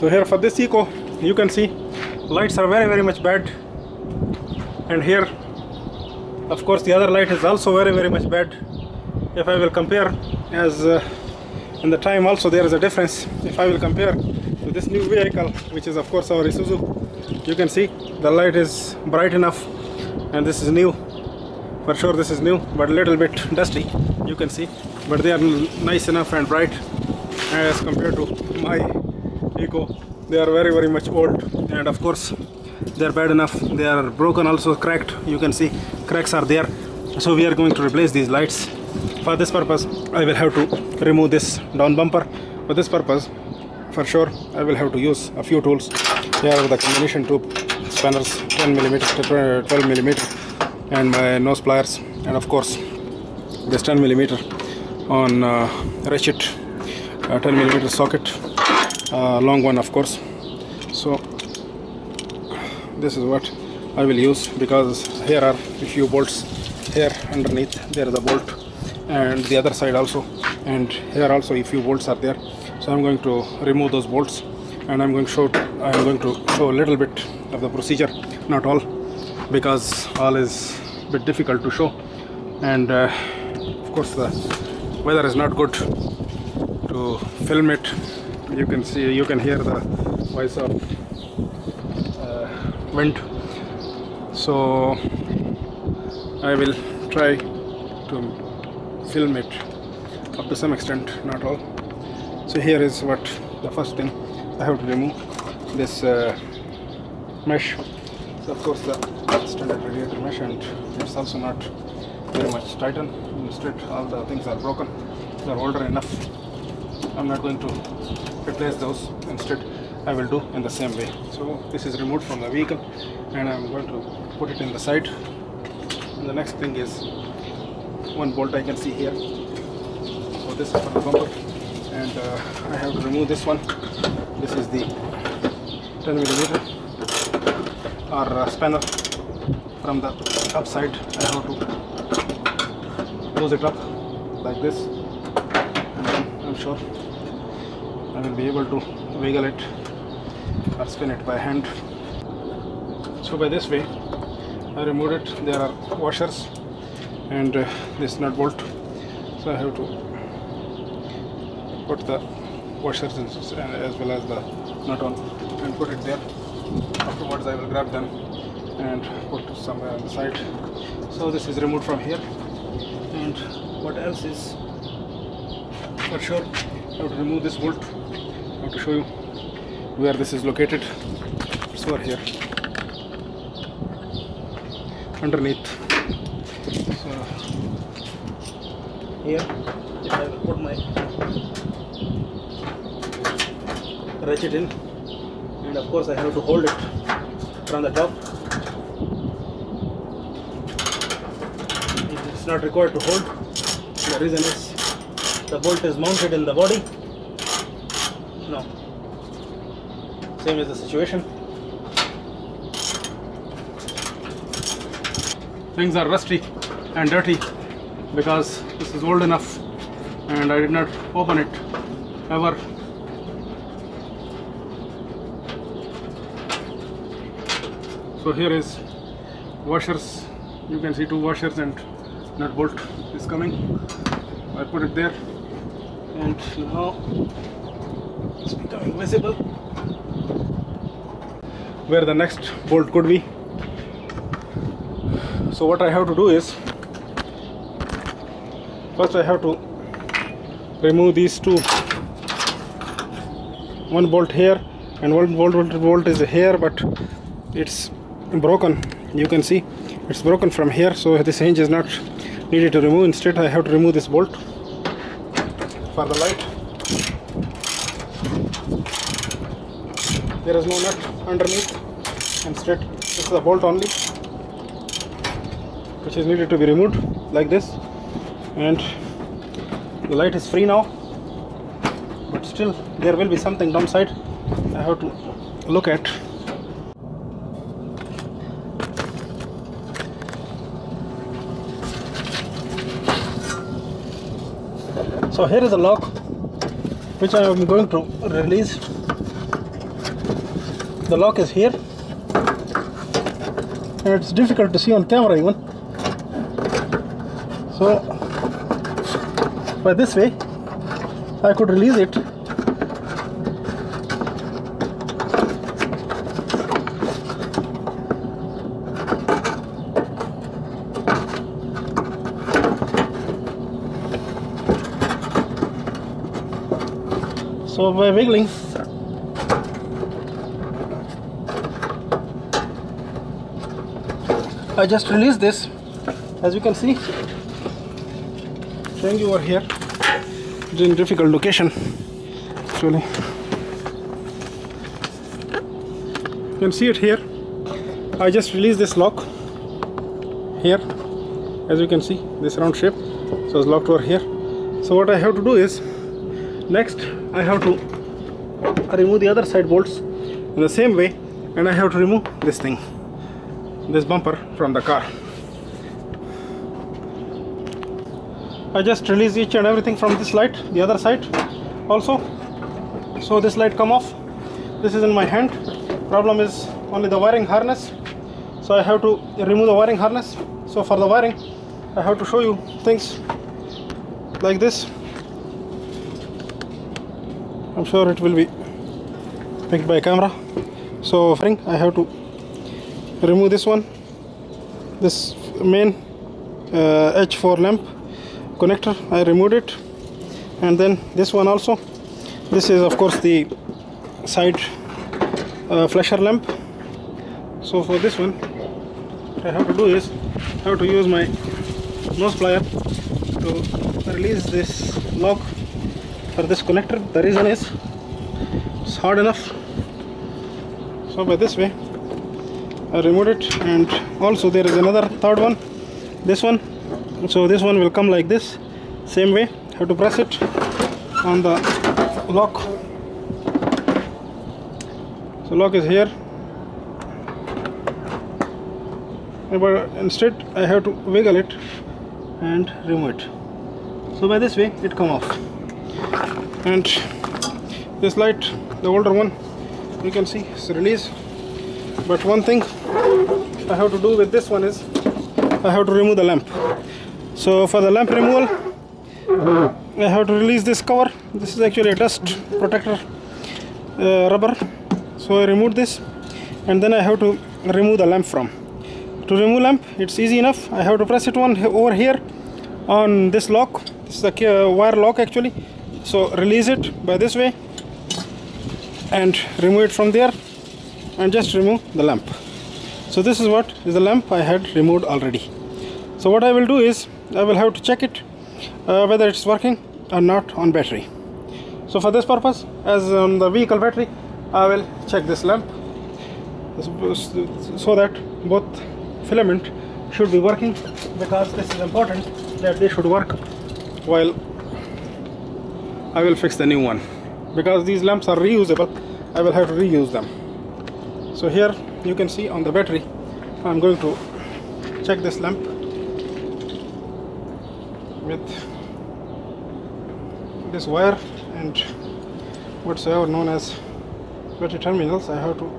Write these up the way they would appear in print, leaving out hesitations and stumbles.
So here for this Eco, you can see lights are very much bad, and here of course the other light is also very much bad. If I will compare, as in the time also there is a difference. If I will compare to this new vehicle, which is of course our Isuzu, you can see the light is bright enough, and this is new. For sure this is new, but a little bit dusty, you can see, but they are nice enough and bright. As compared to my Eco, they are very much old, and of course they are bad enough. They are broken, also cracked, you can see cracks are there. So we are going to replace these lights. For this purpose I will have to remove this down bumper. For this purpose, for sure, I will have to use a few tools. Here are the combination tube spanners, 10mm to 12mm, and my nose pliers, and of course this 10mm on ratchet, 10mm socket, long one of course. So this is what I will use, because here are a few bolts. Here underneath there is a bolt, and the other side also, and here also a few bolts are there. So I'm going to remove those bolts, and I'm going to show a little bit of the procedure, not all, because all is a bit difficult to show, and of course the weather is not good to film it. You can see, you can hear the voice of wind. So I will try to film it up to some extent, not all. So here is what the first thing I have to remove, this mesh. So of course the standard radiator mesh, and it's also not very much tightened. Instead all the things are broken, they are older enough. I'm not going to replace those. Instead I will do in the same way. So this is removed from the vehicle, and I'm going to put it in the side. And the next thing is one bolt I can see here. So this is for the bumper, and I have to remove this one. This is the 10mm or spanner from the upside. I have to close it up like this, and then I'm sure I will be able to wiggle it or spin it by hand. So by this way I removed it. There are washers and this nut bolt, so I have to put the washers as well as the nut on and put it there. Afterwards I will grab them and put it somewhere on the side. So this is removed from here. And what else is, for sure I have to remove this bolt. I have to show you where this is located. It's over here underneath. So here, if I will put my ratchet in, and of course I have to hold it from the top. It's not required to hold. The reason is the bolt is mounted in the body. No, same is the situation. Things are rusty and dirty because this is old enough and I did not open it ever. So here is washers. You can see two washers and nut bolt is coming. I put it there, and now it's becoming visible where the next bolt could be. So what I have to do is, first I have to remove these two, one bolt here and one bolt is here, but it's broken. You can see it's broken from here, so this hinge is not needed to remove. Instead I have to remove this bolt for the light. There is no nut underneath. Instead this is a bolt only which is needed to be removed like this, and the light is free now, but still there will be something downside I have to look at. So here is a lock which I am going to release, The lock is here, and it's difficult to see on camera even. So by this way I could release it. So by wiggling, I just release this, as you can see, showing you over here. It's in difficult location actually. You can see it here. I just release this lock here, as you can see, this round shape. So it's locked over here. So what I have to do is, next I have to remove the other side bolts in the same way, and I have to remove this thing, this bumper from the car. I just release each and everything from this light, the other side also. So this light come off. This is in my hand. Problem is only the wiring harness, so I have to remove the wiring harness. So for the wiring I have to show you things like this. I'm sure it will be picked by camera. So I have to remove this one, this main H4 lamp connector. I removed it, and then this one also. This is of course the side flasher lamp. So for this one, what I have to do is I have to use my nose plier to release this lock for this connector. The reason is it's hard enough. So by this way I removed it, and also there is another third one, this one. So this one will come like this, same way. Have to press it on the lock. So lock is here, but instead I have to wiggle it and remove it. So by this way it come off. And this light, the older one, you can see it's released. But one thing I have to do with this one is I have to remove the lamp. So for the lamp removal, I have to release this cover. This is actually a dust protector rubber. So I removed this, and then I have to remove the lamp from. To remove lamp, it's easy enough. I have to press it over here on this lock. This is the wire lock actually. So release it by this way and remove it from there, and just remove the lamp. So this is what is the lamp I had removed already. So what I will do is I will have to check it whether it's working or not on battery. So for this purpose, as on the vehicle battery, I will check this lamp so that both filament should be working, because this is important that they should work while I will fix the new one, because these lamps are reusable. I will have to reuse them. So here you can see on the battery, I'm going to check this lamp with this wire and whatsoever known as battery terminals. I have to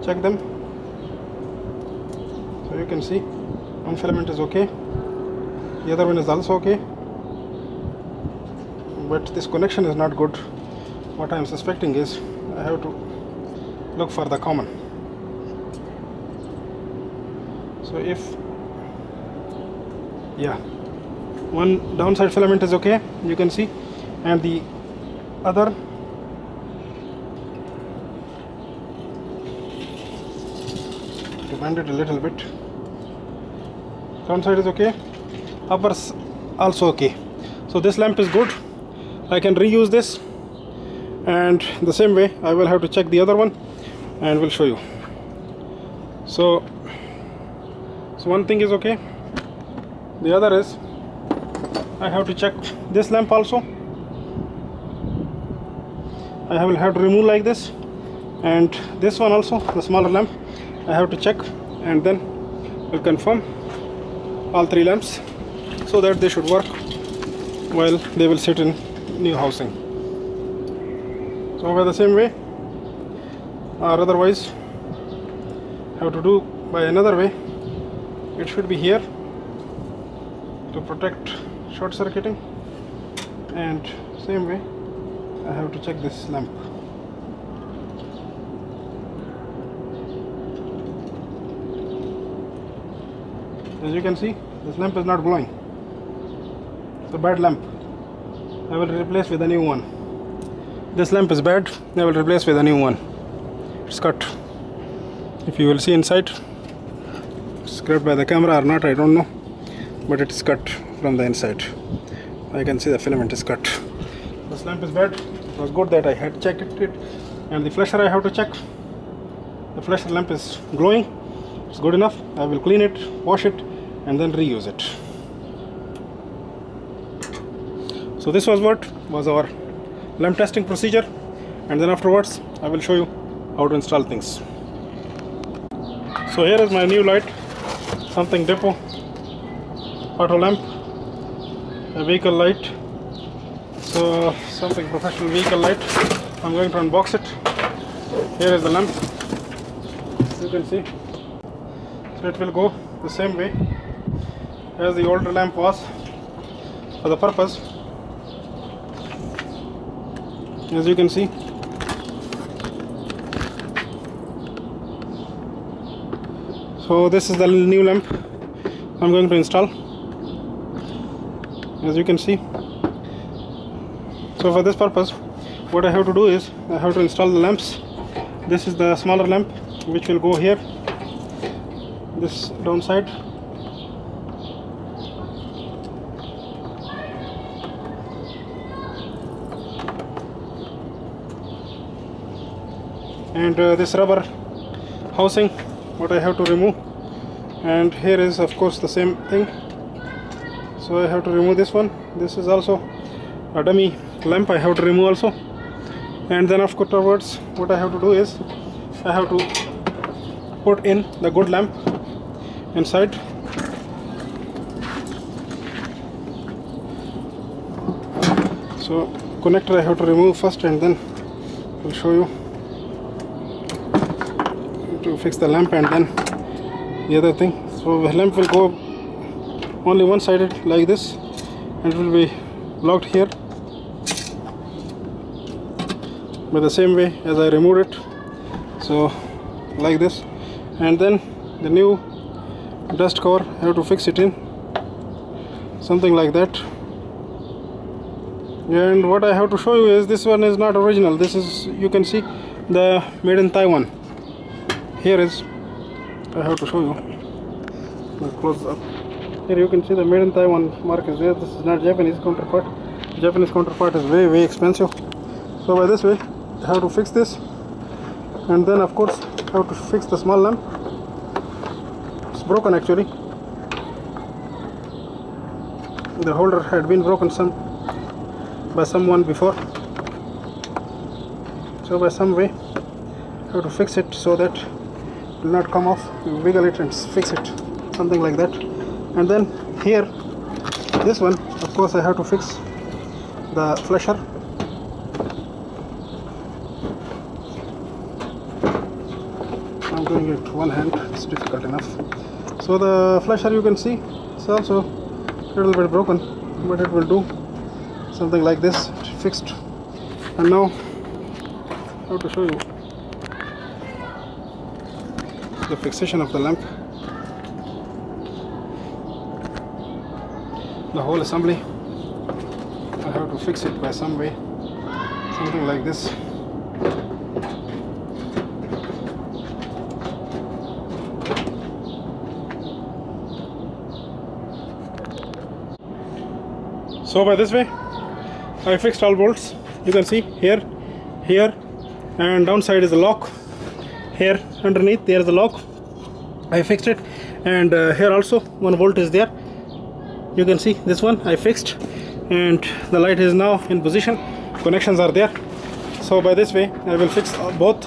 check them. So you can see one filament is okay, the other one is also okay, but this connection is not good. What I am suspecting is I have to look for the common. So if, yeah, one downside filament is okay, you can see, and the other to bend it a little bit, downside is okay, uppers also okay. So this lamp is good. I can reuse this, and the same way I will have to check the other one and will show you. So one thing is okay, the other is I have to check this lamp also. I will have to remove like this, and this one also, the smaller lamp, I have to check, and then we'll confirm all three lamps so that they should work while they will sit in new housing. So by the same way or otherwise have to do by another way. It should be here to protect short circuiting, and same way I have to check this lamp. As you can see, this lamp is not glowing. It's a bad lamp. I will replace with a new one. This lamp is bad. I will replace with a new one. It's cut. If you will see inside, it's grabbed by the camera or not, I don't know, but it is cut from the inside. I can see the filament is cut. This lamp is bad. It was good that I had checked it. And the flasher I have to check. The flasher lamp is glowing. It's good enough. I will clean it, wash it, and then reuse it. So this was what was our lamp testing procedure, and then afterwards I will show you how to install things. So here is my new light, something depot auto lamp, a vehicle light. So something professional vehicle light. I'm going to unbox it. Here is the lamp, as you can see. So it will go the same way as the older lamp was for the purpose. As you can see, so this is the new lamp I'm going to install. As you can see, so for this purpose what I have to do is I have to install the lamps. This is the smaller lamp which will go here, this downside. And this rubber housing what I have to remove, and here is of course the same thing, so I have to remove this one. This is also a dummy lamp I have to remove also. And then afterwards what I have to do is I have to put in the good lamp inside. So connector I have to remove first, and then I'll show you to fix the lamp and then the other thing. So the lamp will go only one sided like this, and it will be locked here by the same way as I removed it, so like this. And then the new dust cover I have to fix it in, something like that. And what I have to show you is this one is not original. This is, you can see, the made in Taiwan. Here is, I have to show you, close up. Here you can see the made in Taiwan mark is there. This is not Japanese counterpart. Japanese counterpart is way expensive. So by this way I have to fix this, and then of course I have to fix the small lamp. It's broken actually. The holder had been broken by someone before, so by some way I have to fix it so that it will not come off. You wiggle it and fix it, something like that. And then here, this one, of course I have to fix the flasher. I'm doing it one hand, it's difficult enough. So the flasher, you can see, it's also a little bit broken, but it will do, something like this, fixed. And now I have to show you the fixation of the lamp, the whole assembly. I have to fix it by some way, something like this. So by this way I fixed all bolts. You can see here, here, and downside is the lock. Here underneath there is a lock. I fixed it, and here also 1 bolt is there. You can see this one I fixed, and the light is now in position. Connections are there. So by this way I will fix both